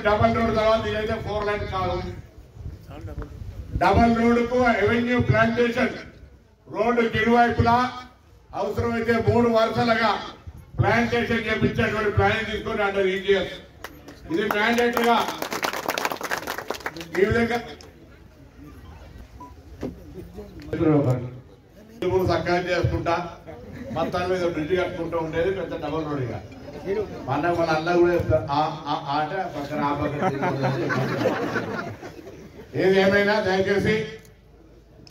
Double road తర్వాత ఇదైతే 4 line కాదు. డబల్ రోడ్ కు ఎవెన్యూ ప్లాంటేషన్ రోడ్డు ఇరువైపులా అవసరమైతే 3 వరుసలుగా ప్లాంటేషన్ చేపించేటువంటి ప్లానింగ్ తీసుకొని అండర్ ఈజీఎస్ ఇది మ్యాండేటరీగా ఈ విధంగా చక్కగా చేసుకుంటా మొత్తాల మీద బ్రిడ్జ్ కట్టుకుంటూ ఉండేది పెద్ద డబల్ రోడ్. ఇక మన అన్న కూడా ఆట పక్కన ఆ పక్కన ఏది ఏమైనా దయచేసి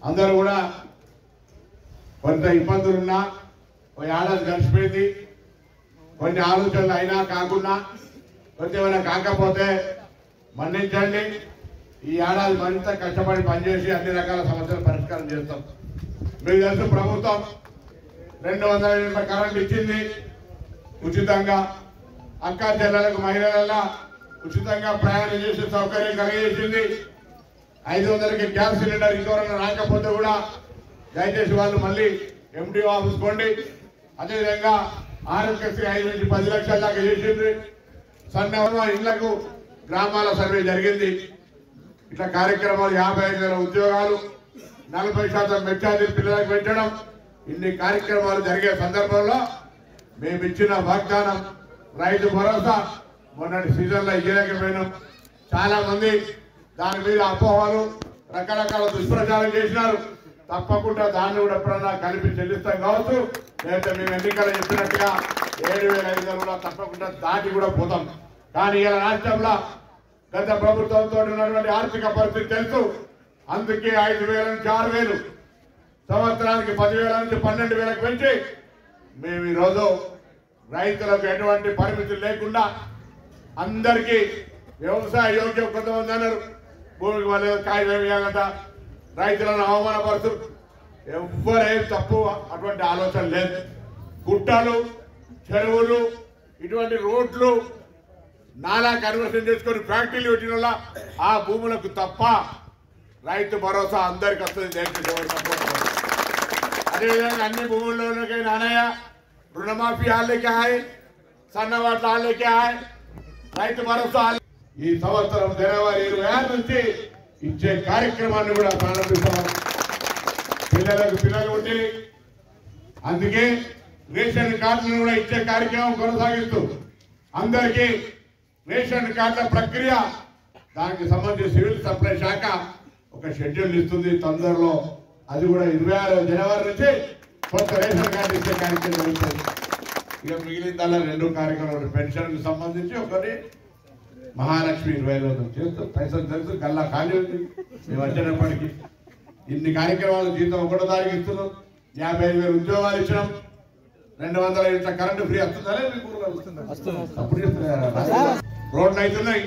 అందరూ కూడా కొంత ఇబ్బందులున్నా ఒక ఏడాది గడిచిపోయింది, కొన్ని ఆలోచనలు అయినా కాకుండా కొంచెం ఏమైనా కాకపోతే మన్నించండి. ఈ ఏడాది మరింత కష్టపడి పనిచేసి అన్ని రకాల సమస్యలు పరిష్కారం చేస్తాం. మీకు తెలుసు ప్రభుత్వం 200 యూనిట్ల కరెంట్ ఇచ్చింది ఉచితంగా. అక్కా చెల్లెలకు మహిళల ఉచితంగా ప్రయాణం చేసే సౌకర్యం కలిగేసింది. 500కి గ్యాస్ సిలిండర్ ఇంకెవరైనా రాకపోతే కూడా దయచేసి వాళ్ళు మళ్ళీ ఎండిఓ ఆఫీస్ పోండి. అదేవిధంగా ఆరోగ్యశ్రీ 5 నుంచి 10 లక్షల దాకా చేసింది. సన్న ఇళ్లకు గ్రామాల సర్వే జరిగింది. ఇట్లా కార్యక్రమాలు 55,000 ఉద్యోగాలు 40% మెచ్చార్జీ పిల్లలకు పెంచడం ఇన్ని కార్యక్రమాలు జరిగే సందర్భంలో మేము ఇచ్చిన వాగ్దానం రైతు భరోసా మొన్నటి సీజన్లో ఇయ్యలేకపోయినాం. చాలా మంది దాని మీద అపోహలు రకరకాల దుష్ప్రచారం చేసినారు. తప్పకుండా దాన్ని కూడా ఎప్పుడన్నా కలిపి చెల్లిస్తాం కావచ్చు. లేకపోతే మేము ఎన్నికలు చెప్పినట్టుగా 7,500 కూడా తప్పకుండా దాటి కూడా పోతాం. కానీ ఇలా రాష్ట్రంలో గత ప్రభుత్వంతో ఉన్నటువంటి ఆర్థిక పరిస్థితి తెలుసు. అందుకే 5,000 నుంచి 6,000 సంవత్సరానికి 10,000 నుంచి 12,000 పెంచి మేము ఈరోజు రైతులకు ఎటువంటి పరిమితులు లేకుండా అందరికీ వ్యవసాయ యోగ్యం కొంతమంది అన్నారు భూమికి వాళ్ళ కాగితం వేయాలంట, రైతులను అవమానపరుచు. ఎవ్వరేం తప్పు అటువంటి ఆలోచన లేదు. గుట్టలు చెరువులు ఇటువంటి రోడ్లు నాలా కన్వర్షన్ చేసుకొని ఫ్యాక్టరీలు పెట్టిన వల్ల ఆ భూములకు తప్ప రైతు భరోసా అందరికి వస్తుంది. అదేవిధంగా అన్ని భూముల్లోకైనా అన్నయ్య రుణమాఫీ వాళ్ళకే హాయ్, సన్నవాట్ల వాళ్ళకే హాయ్, రైతు భరోసా ఈ సంవత్సరం జనవరి 26 నుంచి ఇచ్చే కార్యక్రమాన్ని కూడా ప్రారంభిస్తాం. పిల్లలు ఉండి అందుకే రేషన్ కార్డులను కూడా ఇచ్చే కార్యక్రమం కొనసాగిస్తూ అందరికీ రేషన్ కార్డుల ప్రక్రియ దానికి సంబంధించి సివిల్ సప్లై శాఖ ఒక షెడ్యూల్ ఇస్తుంది. తొందరలో అది కూడా 26 జనవరి నుంచి కొత్త రేషన్ కార్డు ఇచ్చే కార్యక్రమం జరుగుతుంది. ఇక మిగిలిన 2 కార్యక్రమాలు పెన్షన్ కు సంబంధించి ఒకటి మహాలక్ష్మి 20,000 చేస్తూ పైసలు తెలుసు కల్లా ఖాళీ ఉంది. మేము వచ్చేటప్పటికి ఇన్ని కార్యక్రమాలు జీతం 1వ తారీఖు ఇస్తున్నాం. 55,000 ఉద్యోగాలు ఇచ్చినాం. 200 యూనిట్ల కరెంటు ఫ్రీ వస్తుందా అప్పుడు రోడ్లు అవుతున్నాయి.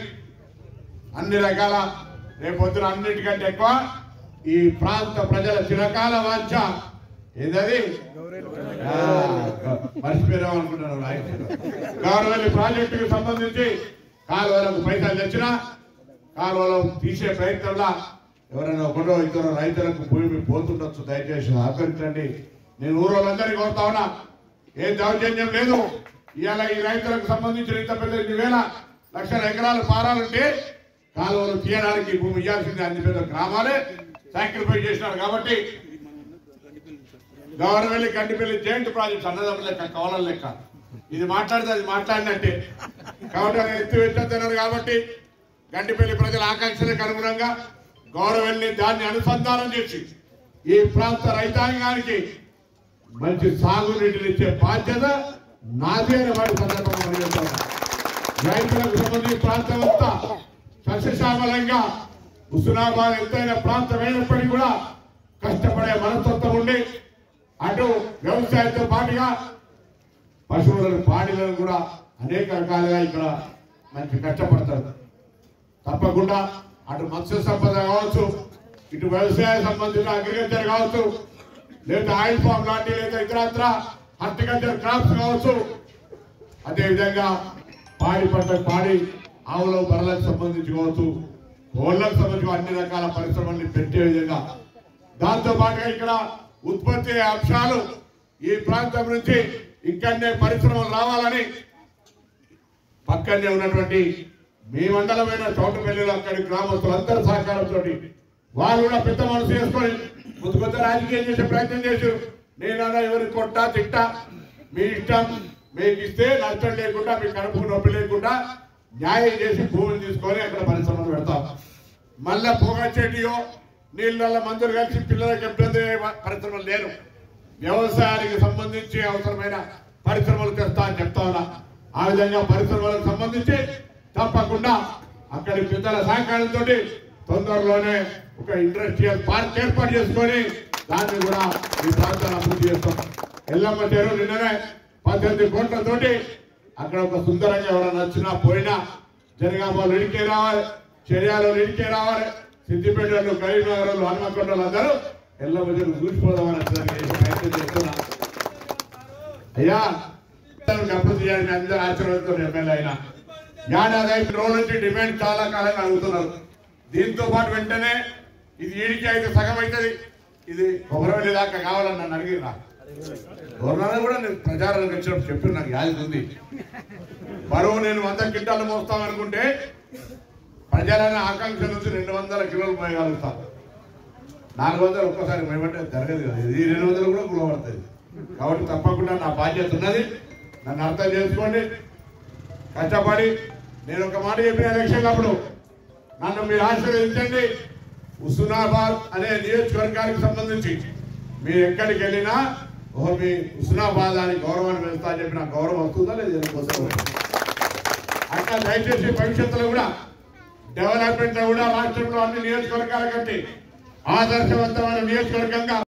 అన్ని రకాల రేపొద్దున అన్నిటికంటే ఎక్కువ ఈ ప్రాంత ప్రజల చిరకాల వాంఛ ఏదది మర్చిపోయాం అనుకుంటున్నాను. గౌరవల్లి ప్రాజెక్టుకు సంబంధించి కాలువలకు పైసలు తెచ్చినా కాలువలు తీసే ప్రయత్నంలో ఎవరైనా 1-2 రైతులకు భూమి పోతుండొచ్చు. దయచేసి సహకరించండి. నేను ఊరోళ్ళందరికీ కోరుతా ఉన్నా, ఏం దౌర్జన్యం లేదు. ఇవాళ ఈ రైతులకు సంబంధించిన ఇంత పెద్ద 2,000 లక్షల ఎకరాలు పారాలంటే కాలువలు తీయడానికి భూమి ఇవ్వాల్సింది. అన్ని పెద్ద గ్రామాలే సాక్రిఫై చేసినారు. కాబట్టి గౌరవల్లి కంటిపల్లి జాయింట్ ప్రాజెక్ట్స్ అన్నదమ్ముల లెక్క కవలల లెక్క ఇది మాట్లాడితే అది మాట్లాడినట్టే. కాబట్టి అది ఎత్తున్నారు. కాబట్టి గంటిపల్లి ప్రజల ఆకాంక్షలకు అనుగుణంగా గౌరవల్లి దాన్ని అనుసంధానం చేసి ఈ ప్రాంత రైతాంగానికి మంచి సాగునీటిని ఇచ్చే బాధ్యత నాదే అని వాడి సందర్భంగా రైతులకు సంబంధించి ప్రాంతం అంతా సస్యశ్యామలంగా హుస్నాబాద్ ఎంతైన ప్రాంతం అయినప్పటికీ కూడా కష్టపడే మనస్తత్వం ఉండి అటు వ్యవసాయంతో పాటుగా పశువులను పాడిలను కూడా అనేక రకాలుగా ఇక్కడ మంచి కష్టపడతారు. తప్పకుండా అటు మత్స్య సంపద కావచ్చు, ఇటు వ్యవసాయ సంబంధించిన అగ్రికల్చర్ కావచ్చు, లేదా ఆయిల్ ఫామ్ లాంటి లేదా ఇతరత్ర హార్టికల్చర్ క్రాప్స్ కావచ్చు, అదేవిధంగా పాడి పంట పాడి ఆవుల బర్రెలకు సంబంధించి కావచ్చు, కోళ్లకు సంబంధించి అన్ని రకాల పరిశ్రమల్ని పెట్టే విధంగా దాంతో పాటుగా ఇక్కడ ఉత్పత్తి అంశాలు ఈ ప్రాంతం నుంచి ఇక్కడనే పరిశ్రమలు రావాలని పక్కనే ఉన్నటువంటి మీ మండలమైన చౌటపల్లిలో అక్కడి గ్రామస్తులందరి సహకారంతో వాళ్ళు కూడా పెద్ద మనసు చేసుకొని ముందు కొత్త రాజకీయం చేసే ప్రయత్నం చేశారు. నేనన్నా ఎవరికి కొట్టా తిట్టా మీ ఇష్టం, మీకు ఇస్తే నష్టం లేకుండా మీ కడుపుకు నొప్పి లేకుండా న్యాయం చేసి భూమిని తీసుకొని అక్కడ పరిశ్రమలు పెడతాం. మళ్ళా పొగచెట్టియో నీళ్ళ మందులు కలిసి పిల్లలకు ఇబ్బంది పరిశ్రమలు లేరు. వ్యవసాయానికి సంబంధించి అవసరమైన పరిశ్రమలు తెస్తా అని చెప్తా ఉన్నా. ఆ విధంగా పరిశ్రమలకు సంబంధించి తప్పకుండా అక్కడి పెద్దల సహకారంతో తొందరలోనే ఒక ఇండస్ట్రియల్ పార్క్ ఏర్పాటు చేసుకొని దాన్ని కూడా ఈ ప్రాంతాన్ని అభివృద్ధి చేస్తాం. ఎల్లమ్మ చెరువు నిన్ననే 18 కోట్లతోటి అక్కడ ఒక సుందరంగా ఎవరైనా వచ్చినా పోయినా జనగామలో ఇడికే రావాలి, చర్యాలో ఇడికే రావాలి, సిద్దిపేటలో కరీంనగర్లో హనుమకొండలు అందరూ ఎల్లమ్మ చెరువు చూసిపోదామని ప్రయత్నం చేస్తున్నా. అయ్యా అభివృద్ధి చేయాలని అందరూ ఆశీర్వాదంతో ఎమ్మెల్యే అయినా ఏడాది 5 రోజుల నుంచి డిమాండ్ చాలా కాలంగా అడుగుతున్నారు. దీంతో పాటు వెంటనే ఇది ఈడికి అయితే సగం అవుతుంది, ఇది కొబ్బరి దాకా కావాలని నన్ను అడిగిరా. గవర్నర్ కూడా నేను ప్రచారానికి వచ్చినప్పుడు చెప్పి నాకు యాది ఉంది. బరువు నేను 100 క్వింటాలు మోస్తామనుకుంటే ప్రజలైన ఆకాంక్ష నుంచి 200 కిలోలు మోయగలుగుతాను. 400 ఒక్కసారి మోయమంటే జరగదు కదా, ఇది 200 కూడా కులబడుతుంది. కాబట్టి తప్పకుండా నా బాధ్యత ఉన్నది, నన్ను అర్థం చేసుకోండి. కష్టపడి నేను ఒక మాట చెప్పిన ఎలక్షన్ అప్పుడు నన్ను మీరు ఆశీర్వదించండి. హుస్నాబాద్ అనే నియోజకవర్గానికి సంబంధించి మీరు ఎక్కడికి వెళ్ళినా మీ హుస్నాబాద్ అని గౌరవాన్ని పెంచుతా అని చెప్పిన గౌరవం వస్తుందా లేదు అట్లా దయచేసి భవిష్యత్తులో కూడా డెవలప్మెంట్ లో కూడా రాష్ట్రంలో అన్ని నియోజకవర్గాల కంటే ఆదర్శవంతమైన నియోజకవర్గంగా